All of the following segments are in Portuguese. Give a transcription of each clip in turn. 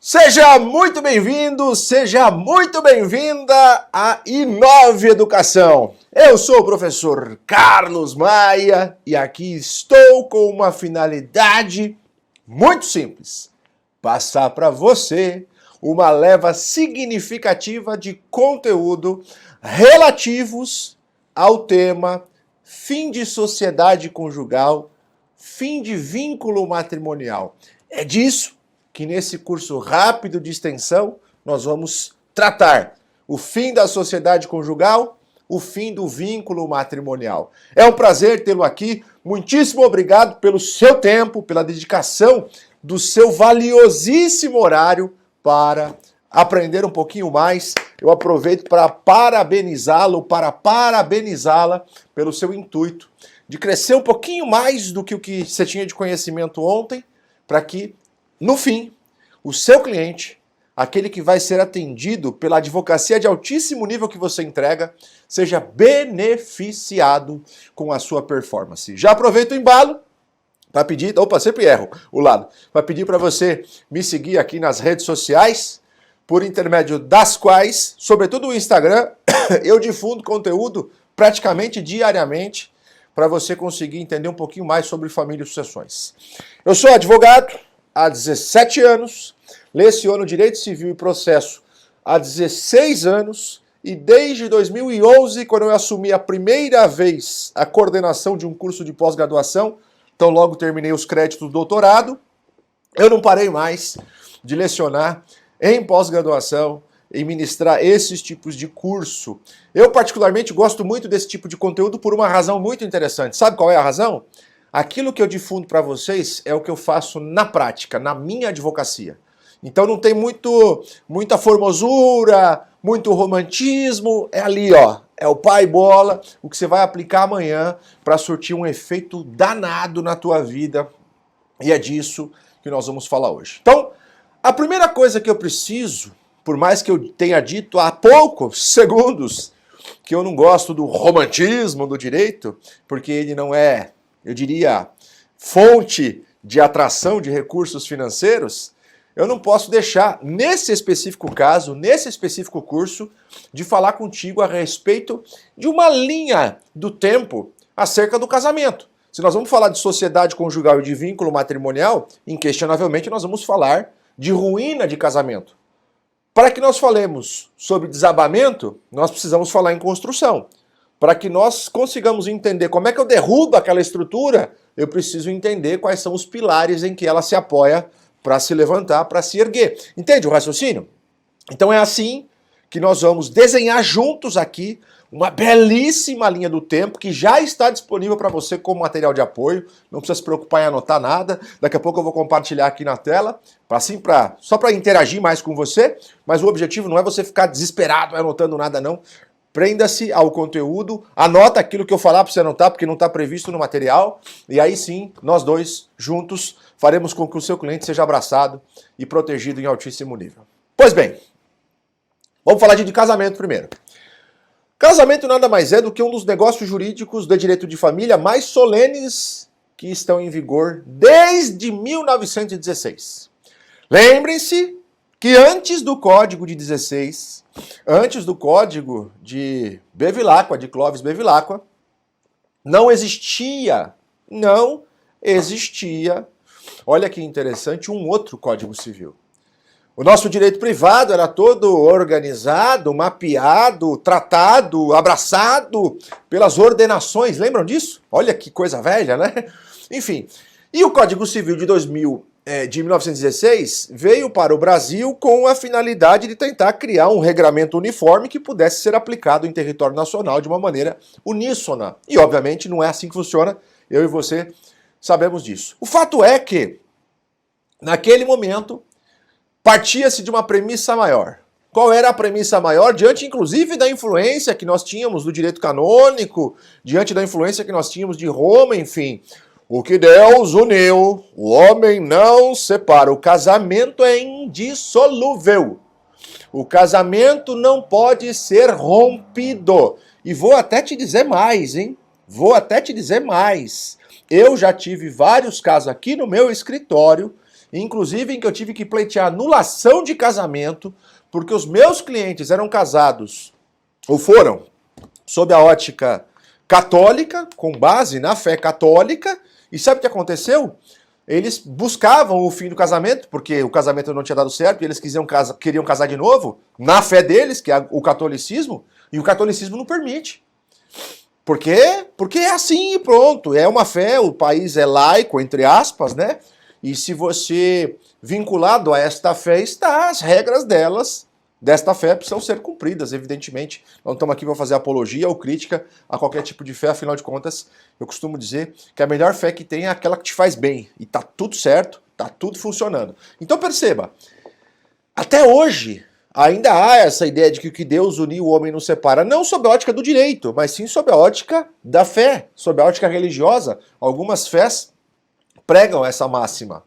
Seja muito bem-vindo, seja muito bem-vinda à Inove Educação. Eu sou o professor Carlos Maia e aqui estou com uma finalidade muito simples: passar para você uma leva significativa de conteúdo relativos ao tema fim de sociedade conjugal, fim de vínculo matrimonial. É disso que nesse curso rápido de extensão nós vamos tratar: o fim da sociedade conjugal, o fim do vínculo matrimonial. É um prazer tê-lo aqui. Muitíssimo obrigado pelo seu tempo, pela dedicação do seu valiosíssimo horário para aprender um pouquinho mais. Eu aproveito para parabenizá-lo, para parabenizá-la pelo seu intuito de crescer um pouquinho mais do que o que você tinha de conhecimento ontem, para que, no fim, o seu cliente, aquele que vai ser atendido pela advocacia de altíssimo nível que você entrega, seja beneficiado com a sua performance. Já aproveito o embalo para pedir, sempre erro o lado, para pedir para você me seguir aqui nas redes sociais, por intermédio das quais, sobretudo o Instagram, eu difundo conteúdo praticamente diariamente para você conseguir entender um pouquinho mais sobre família e sucessões. Eu sou advogado há 17 anos, leciono Direito Civil e Processo há 16 anos e desde 2011, quando eu assumi a primeira vez a coordenação de um curso de pós-graduação, então logo terminei os créditos do doutorado, eu não parei mais de lecionar em pós-graduação e ministrar esses tipos de curso. Eu particularmente gosto muito desse tipo de conteúdo por uma razão muito interessante. Sabe qual é a razão? Aquilo que eu difundo para vocês é o que eu faço na prática, na minha advocacia. Então não tem muita formosura, muito romantismo, é ali, ó, é o pai bola, o que você vai aplicar amanhã para surtir um efeito danado na tua vida, e é disso que nós vamos falar hoje. Então, a primeira coisa que eu preciso, por mais que eu tenha dito há poucos segundos que eu não gosto do romantismo do direito, porque ele não é, eu diria, fonte de atração de recursos financeiros, eu não posso deixar, nesse específico caso, nesse específico curso, de falar contigo a respeito de uma linha do tempo acerca do casamento. Se nós vamos falar de sociedade conjugal e de vínculo matrimonial, inquestionavelmente nós vamos falar de ruína de casamento. Para que nós falemos sobre desabamento, nós precisamos falar em construção. Para que nós consigamos entender como é que eu derrubo aquela estrutura, eu preciso entender quais são os pilares em que ela se apoia para se levantar, para se erguer. Entende o raciocínio? Então é assim que nós vamos desenhar juntos aqui uma belíssima linha do tempo que já está disponível para você como material de apoio. Não precisa se preocupar em anotar nada. Daqui a pouco eu vou compartilhar aqui na tela, só para interagir mais com você. Mas o objetivo não é você ficar desesperado anotando nada, não. Prenda-se ao conteúdo, anota aquilo que eu falar para você anotar, porque não está previsto no material. E aí sim, nós dois, juntos, faremos com que o seu cliente seja abraçado e protegido em altíssimo nível. Pois bem, vamos falar de casamento primeiro. Casamento nada mais é do que um dos negócios jurídicos do direito de família mais solenes que estão em vigor desde 1916. Lembrem-se que antes do Código de 16, antes do Código de Bevilacqua, de Clovis Bevilacqua, não existia, olha que interessante, um outro Código Civil. O nosso direito privado era todo organizado, mapeado, tratado, abraçado pelas ordenações. Lembram disso? Olha que coisa velha, né? Enfim, e o Código Civil de 1916 veio para o Brasil com a finalidade de tentar criar um regramento uniforme que pudesse ser aplicado em território nacional de uma maneira uníssona. E, obviamente, não é assim que funciona. Eu e você sabemos disso. O fato é que, naquele momento, partia-se de uma premissa maior. Qual era a premissa maior? Diante, inclusive, da influência que nós tínhamos do direito canônico, diante da influência que nós tínhamos de Roma, enfim. O que Deus uniu, o homem não separa. O casamento é indissolúvel. O casamento não pode ser rompido. E vou até te dizer mais, hein? Eu já tive vários casos aqui no meu escritório inclusive em que eu tive que pleitear anulação de casamento, porque os meus clientes eram casados, ou foram, sob a ótica católica, com base na fé católica, e sabe o que aconteceu? Eles buscavam o fim do casamento, porque o casamento não tinha dado certo, e eles queriam casar de novo, na fé deles, que é o catolicismo, e o catolicismo não permite. Por quê? Porque é assim e pronto, é uma fé, o país é laico, entre aspas, né? E se você vinculado a esta fé está, as regras desta fé precisam ser cumpridas, evidentemente. Nós não estamos aqui para fazer apologia ou crítica a qualquer tipo de fé, afinal de contas, eu costumo dizer que a melhor fé que tem é aquela que te faz bem. E tá tudo certo, tá tudo funcionando. Então perceba, até hoje ainda há essa ideia de que o que Deus uniu o homem não separa, não sob a ótica do direito, mas sim sob a ótica da fé, sob a ótica religiosa. Algumas fés pregam essa máxima.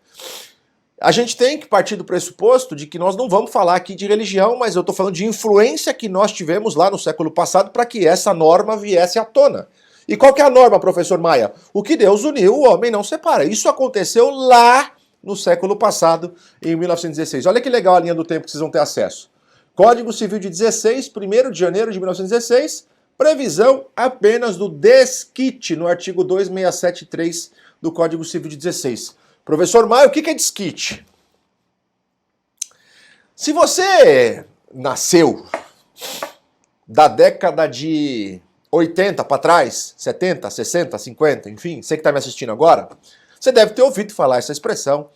A gente tem que partir do pressuposto de que nós não vamos falar aqui de religião, mas eu estou falando de influência que nós tivemos lá no século passado para que essa norma viesse à tona. E qual que é a norma, professor Maia? O que Deus uniu, o homem não separa. Isso aconteceu lá no século passado, em 1916. Olha que legal a linha do tempo que vocês vão ter acesso. Código Civil de 16, 1º de janeiro de 1916, previsão apenas do desquite, no artigo 2673 do Código Civil de 16. Professor Maia, o que é desquite? Se você nasceu da década de 80 para trás, 70, 60, 50, enfim, você que está me assistindo agora, você deve ter ouvido falar essa expressão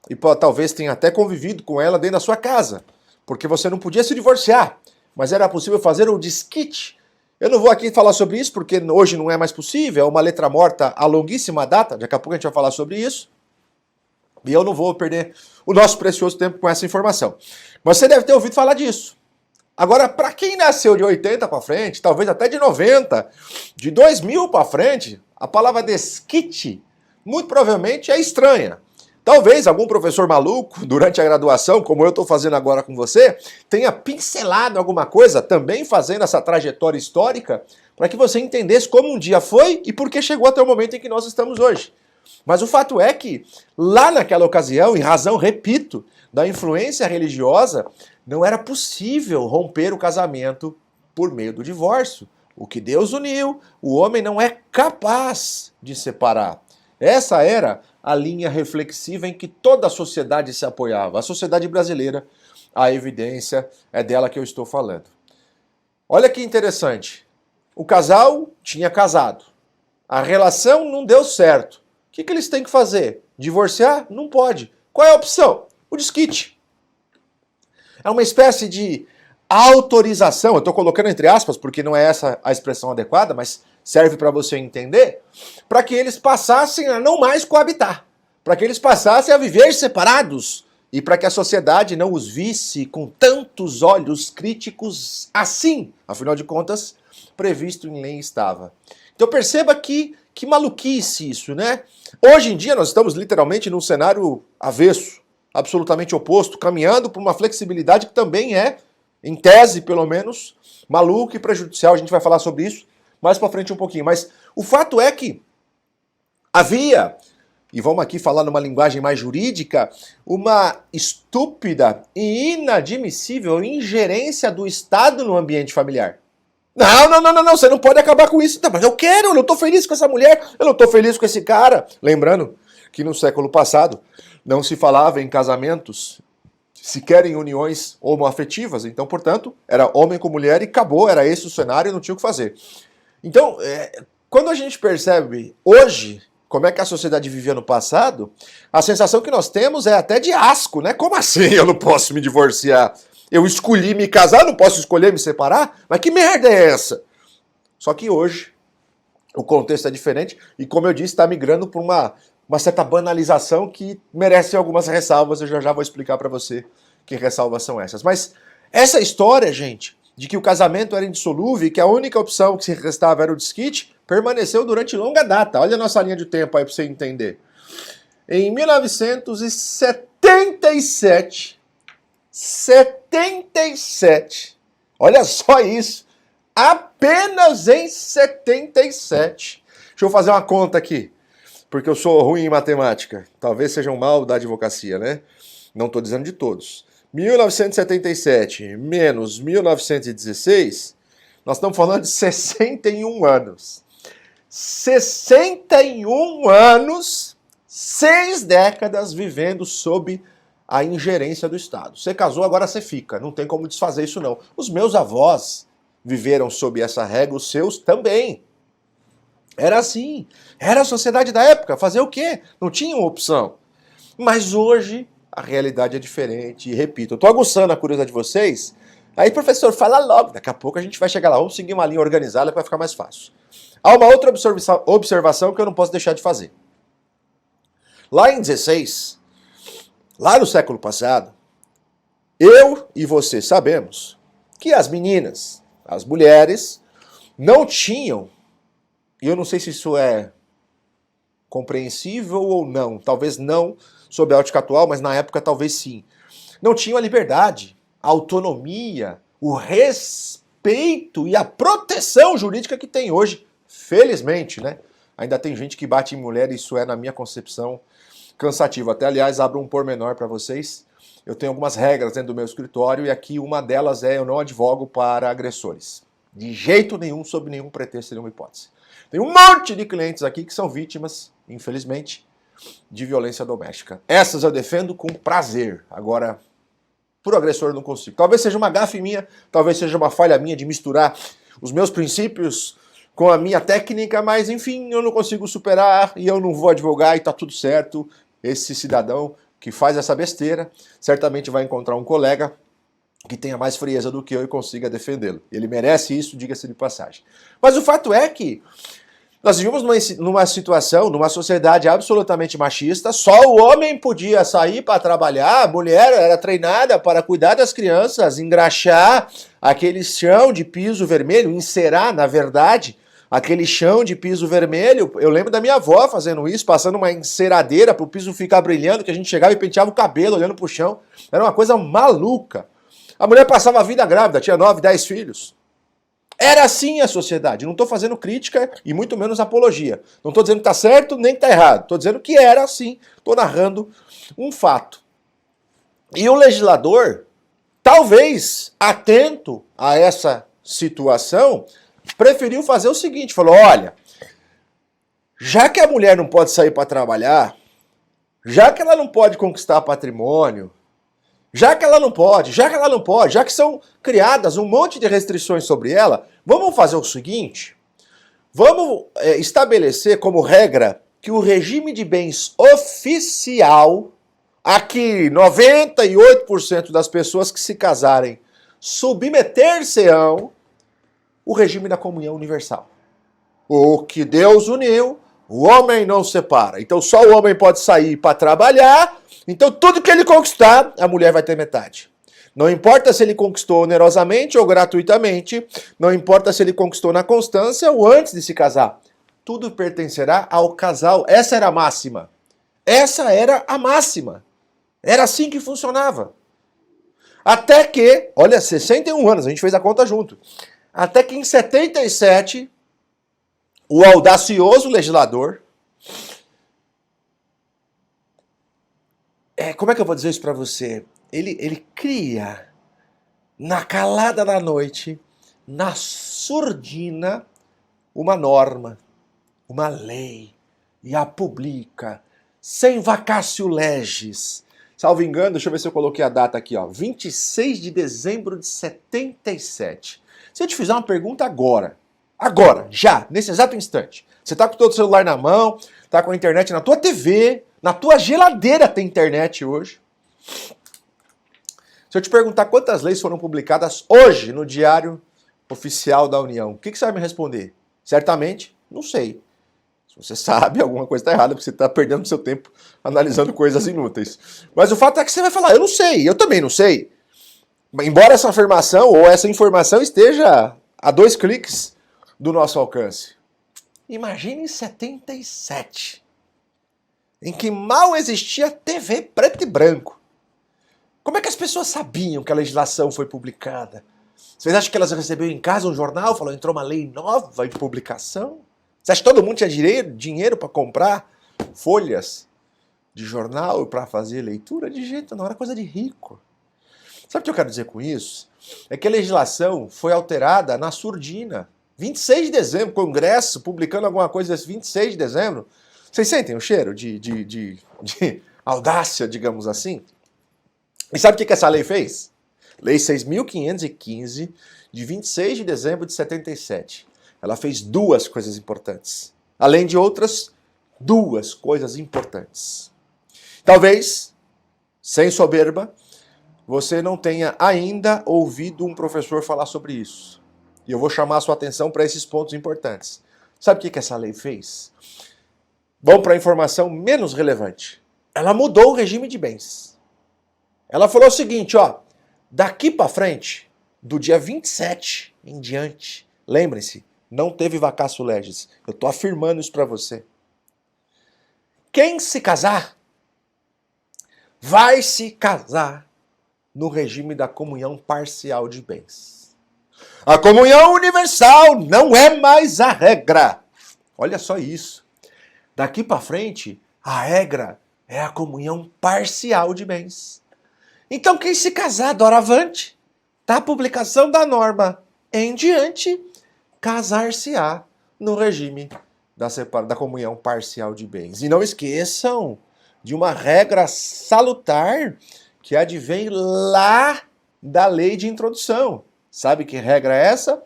e talvez tenha até convivido com ela dentro da sua casa, porque você não podia se divorciar, mas era possível fazer o desquite. Eu não vou aqui falar sobre isso porque hoje não é mais possível, é uma letra morta a longuíssima data, daqui a pouco a gente vai falar sobre isso. E eu não vou perder o nosso precioso tempo com essa informação. Mas você deve ter ouvido falar disso. Agora, para quem nasceu de 80 para frente, talvez até de 90, de 2000 para frente, a palavra desquite muito provavelmente é estranha. Talvez algum professor maluco, durante a graduação, como eu estou fazendo agora com você, tenha pincelado alguma coisa, também fazendo essa trajetória histórica, para que você entendesse como um dia foi e por que chegou até o momento em que nós estamos hoje. Mas o fato é que, lá naquela ocasião, em razão, repito, da influência religiosa, não era possível romper o casamento por meio do divórcio. O que Deus uniu, o homem não é capaz de separar. Essa era a linha reflexiva em que toda a sociedade se apoiava. A sociedade brasileira, a evidência é dela que eu estou falando. Olha que interessante. O casal tinha casado. A relação não deu certo. O que eles têm que fazer? Divorciar? Não pode. Qual é a opção? O desquite. É uma espécie de autorização, eu estou colocando entre aspas, porque não é essa a expressão adequada, mas serve para você entender, para que eles passassem a não mais coabitar, para que eles passassem a viver separados e para que a sociedade não os visse com tantos olhos críticos assim. Afinal de contas, previsto em lei estava. Então perceba que maluquice isso, né? Hoje em dia nós estamos literalmente num cenário avesso, absolutamente oposto, caminhando por uma flexibilidade que também é, em tese pelo menos, maluca e prejudicial. A gente vai falar sobre isso mais para frente um pouquinho. Mas o fato é que havia, e vamos aqui falar numa linguagem mais jurídica, uma estúpida e inadmissível ingerência do Estado no ambiente familiar. Não, você não pode acabar com isso. Não, mas eu não tô feliz com essa mulher, eu não tô feliz com esse cara. Lembrando que no século passado não se falava em casamentos, sequer em uniões homoafetivas, então, portanto, era homem com mulher e acabou, era esse o cenário, não tinha o que fazer. Então, quando a gente percebe hoje como é que a sociedade vivia no passado, a sensação que nós temos é até de asco, né? Como assim eu não posso me divorciar? Eu escolhi me casar, não posso escolher me separar? Mas que merda é essa? Só que hoje o contexto é diferente e, como eu disse, está migrando por uma certa banalização que merece algumas ressalvas. Eu já vou explicar para você que ressalvas são essas. Mas essa história, gente, de que o casamento era indissolúvel e que a única opção que se restava era o desquite, permaneceu durante longa data. Olha a nossa linha de tempo aí para você entender. Em 1977, olha só isso, apenas em 77. Deixa eu fazer uma conta aqui. porque eu sou ruim em matemática. Talvez seja um mal da advocacia, né? Não estou dizendo de todos. 1977 menos 1916, nós estamos falando de 61 anos. 61 anos, 6 décadas vivendo sob a ingerência do Estado. Você casou, agora você fica. Não tem como desfazer isso, não. Os meus avós viveram sob essa regra, os seus também. Era assim. Era a sociedade da época. Fazer o quê? Não tinha uma opção. Mas hoje a realidade é diferente. E repito, eu estou aguçando a curiosidade de vocês. Aí, professor, fala logo. Daqui a pouco a gente vai chegar lá. Vamos seguir uma linha organizada para ficar mais fácil. Há uma outra observação que eu não posso deixar de fazer. Lá em 16, lá no século passado, eu e você sabemos que as meninas, as mulheres, não tinham, e eu não sei se isso é compreensível ou não, talvez não sob a ótica atual, mas na época talvez sim, não tinham a liberdade, a autonomia, o respeito e a proteção jurídica que tem hoje, felizmente, né? Ainda tem gente que bate em mulher, isso é, na minha concepção, cansativo. Até, aliás, abro um pormenor para vocês. Eu tenho algumas regras dentro do meu escritório e aqui uma delas é: eu não advogo para agressores. De jeito nenhum, sob nenhum pretexto, nenhuma hipótese. Tem um monte de clientes aqui que são vítimas, infelizmente, de violência doméstica. Essas eu defendo com prazer. Agora, por agressor eu não consigo. Talvez seja uma gafe minha, talvez seja uma falha minha de misturar os meus princípios com a minha técnica, mas enfim, eu não consigo superar e eu não vou advogar e tá tudo certo. Esse cidadão que faz essa besteira certamente vai encontrar um colega que tenha mais frieza do que eu e consiga defendê-lo. Ele merece isso, diga-se de passagem. Mas o fato é que nós vivemos numa situação, numa sociedade absolutamente machista, só o homem podia sair para trabalhar, a mulher era treinada para cuidar das crianças, engraxar aquele chão de piso vermelho, encerar, na verdade, aquele chão de piso vermelho. Eu lembro da minha avó fazendo isso, passando uma enceradeira para o piso ficar brilhando, que a gente chegava e penteava o cabelo olhando para o chão. Era uma coisa maluca. A mulher passava a vida grávida, tinha 9, 10 filhos. Era assim a sociedade. Não estou fazendo crítica e muito menos apologia. Não estou dizendo que está certo nem que está errado. Estou dizendo que era assim. Estou narrando um fato. E o legislador, talvez atento a essa situação, preferiu fazer o seguinte: falou, olha, já que a mulher não pode sair para trabalhar, já que ela não pode conquistar patrimônio, já que são criadas um monte de restrições sobre ela, vamos fazer o seguinte, vamos estabelecer como regra que o regime de bens oficial, aqui 98% das pessoas que se casarem submeter-se-ão o regime da comunhão universal. O que Deus uniu, o homem não separa. Então só o homem pode sair para trabalhar, então tudo que ele conquistar, a mulher vai ter metade. Não importa se ele conquistou onerosamente ou gratuitamente, não importa se ele conquistou na constância ou antes de se casar. Tudo pertencerá ao casal. Essa era a máxima. Essa era a máxima. Era assim que funcionava. Até que, olha, 61 anos, a gente fez a conta junto. Até que em 77, o audacioso legislador, como é que eu vou dizer isso para você? Ele cria, na calada da noite, na surdina, uma norma, uma lei, e a publica, sem vacatio legis. Salvo engano, deixa eu ver se eu coloquei a data aqui, ó, 26 de dezembro de 77. Se eu te fizer uma pergunta agora, já, nesse exato instante, você tá com o teu celular na mão, tá com a internet na tua TV, na tua geladeira tem internet hoje. Se eu te perguntar quantas leis foram publicadas hoje no Diário Oficial da União, o que você vai me responder? Certamente, não sei. Se você sabe, alguma coisa está errada, porque você está perdendo seu tempo analisando coisas inúteis. Mas o fato é que você vai falar, eu não sei, eu também não sei. Embora essa afirmação ou essa informação esteja a 2 cliques do nosso alcance. Imagine em 77, em que mal existia TV preto e branco. Como é que as pessoas sabiam que a legislação foi publicada? Vocês acham que elas receberam em casa um jornal, falou, entrou uma lei nova em publicação? Você acha que todo mundo tinha dinheiro para comprar folhas de jornal para fazer leitura? De jeito não, era coisa de rico. Sabe o que eu quero dizer com isso? É que a legislação foi alterada na surdina. 26 de dezembro, Congresso publicando alguma coisa desse 26 de dezembro. Vocês sentem o cheiro de audácia, digamos assim? E sabe o que essa lei fez? Lei 6.515, de 26 de dezembro de 77. Ela fez duas coisas importantes. Além de outras, duas coisas importantes. Talvez, sem soberba, você não tenha ainda ouvido um professor falar sobre isso. E eu vou chamar a sua atenção para esses pontos importantes. Sabe o que essa lei fez? Vamos para a informação menos relevante. Ela mudou o regime de bens. Ela falou o seguinte, ó, daqui para frente, do dia 27 em diante, lembrem-se, não teve vacatio legis. Eu estou afirmando isso para você. Quem se casar, vai se casar no regime da comunhão parcial de bens. A comunhão universal não é mais a regra. Olha só isso. Daqui para frente, a regra é a comunhão parcial de bens. Então, quem se casar, doravante, da publicação da norma em diante, casar-se-á no regime da comunhão parcial de bens. E não esqueçam de uma regra salutar que advém lá da lei de introdução. Sabe que regra é essa?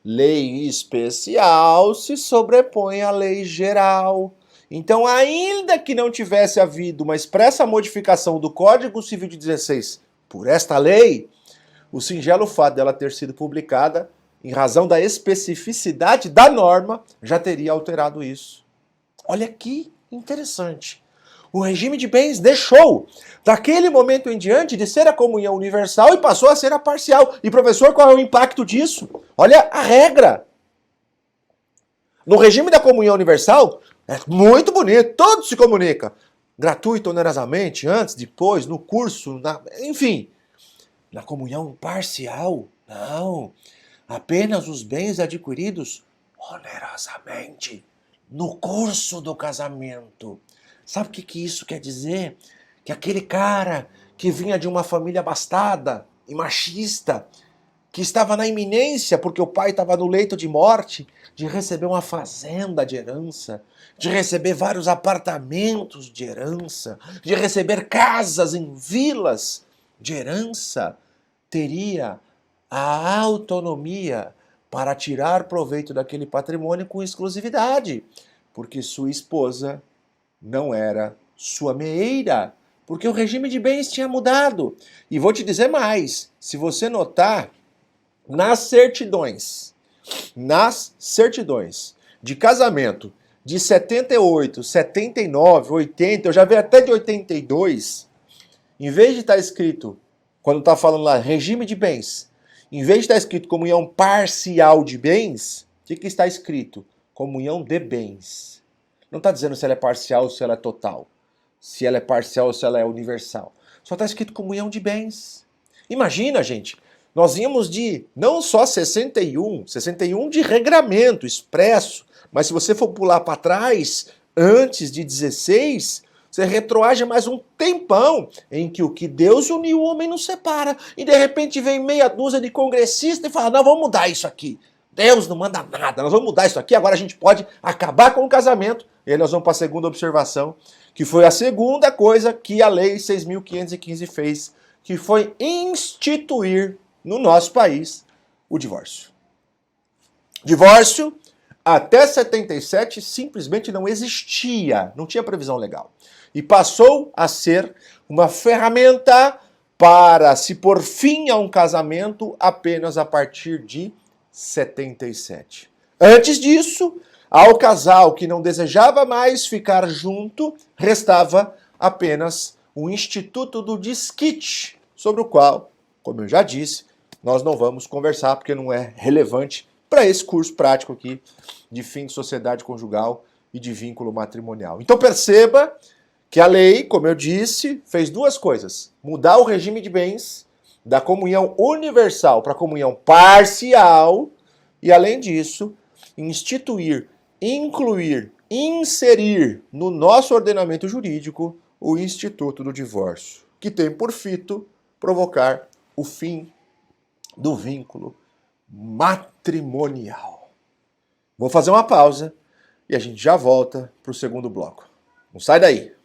Lei especial se sobrepõe à lei geral. Então, ainda que não tivesse havido uma expressa modificação do Código Civil de 16 por esta lei, o singelo fato dela ter sido publicada, em razão da especificidade da norma, já teria alterado isso. Olha que interessante. O regime de bens deixou, daquele momento em diante, de ser a comunhão universal e passou a ser a parcial. E, professor, qual é o impacto disso? Olha a regra. No regime da comunhão universal, é muito bonito, todo se comunica. Gratuito, onerosamente, antes, depois, no curso, enfim. Na comunhão parcial, não. Apenas os bens adquiridos onerosamente no curso do casamento. Sabe o que isso quer dizer? Que aquele cara que vinha de uma família abastada e machista, que estava na iminência, porque o pai estava no leito de morte, de receber uma fazenda de herança, de receber vários apartamentos de herança, de receber casas em vilas de herança, teria a autonomia para tirar proveito daquele patrimônio com exclusividade, porque sua esposa não era sua meeira, porque o regime de bens tinha mudado. E vou te dizer mais, se você notar, nas certidões de casamento de 78, 79, 80, eu já vi até de 82, em vez de estar escrito, quando está falando lá regime de bens, em vez de estar escrito comunhão parcial de bens, o que está escrito? Comunhão de bens. Não está dizendo se ela é parcial ou se ela é total, se ela é parcial ou se ela é universal. Só está escrito comunhão de bens. Imagina, gente, nós íamos de não só 61 de regramento expresso, mas se você for pular para trás, antes de 16, você retroage mais um tempão em que o que Deus uniu, o homem não separa. E de repente vem meia dúzia de congressistas e fala, não, vamos mudar isso aqui. Deus não manda nada, nós vamos mudar isso aqui, agora a gente pode acabar com o casamento. E aí nós vamos para a segunda observação, que foi a segunda coisa que a Lei 6.515 fez, que foi instituir no nosso país o divórcio. Divórcio, até 77, simplesmente não existia, não tinha previsão legal. E passou a ser uma ferramenta para se pôr fim a um casamento apenas a partir de 77. Antes disso, ao casal que não desejava mais ficar junto, restava apenas o Instituto do Desquite, sobre o qual, como eu já disse, nós não vamos conversar porque não é relevante para esse curso prático aqui de fim de sociedade conjugal e de vínculo matrimonial. Então perceba que a lei, como eu disse, fez duas coisas. Mudar o regime de bens da comunhão universal para a comunhão parcial e, além disso, incluir inserir no nosso ordenamento jurídico o Instituto do Divórcio, que tem por fito provocar o fim do vínculo matrimonial. Vou fazer uma pausa e a gente já volta para o segundo bloco. Não sai daí!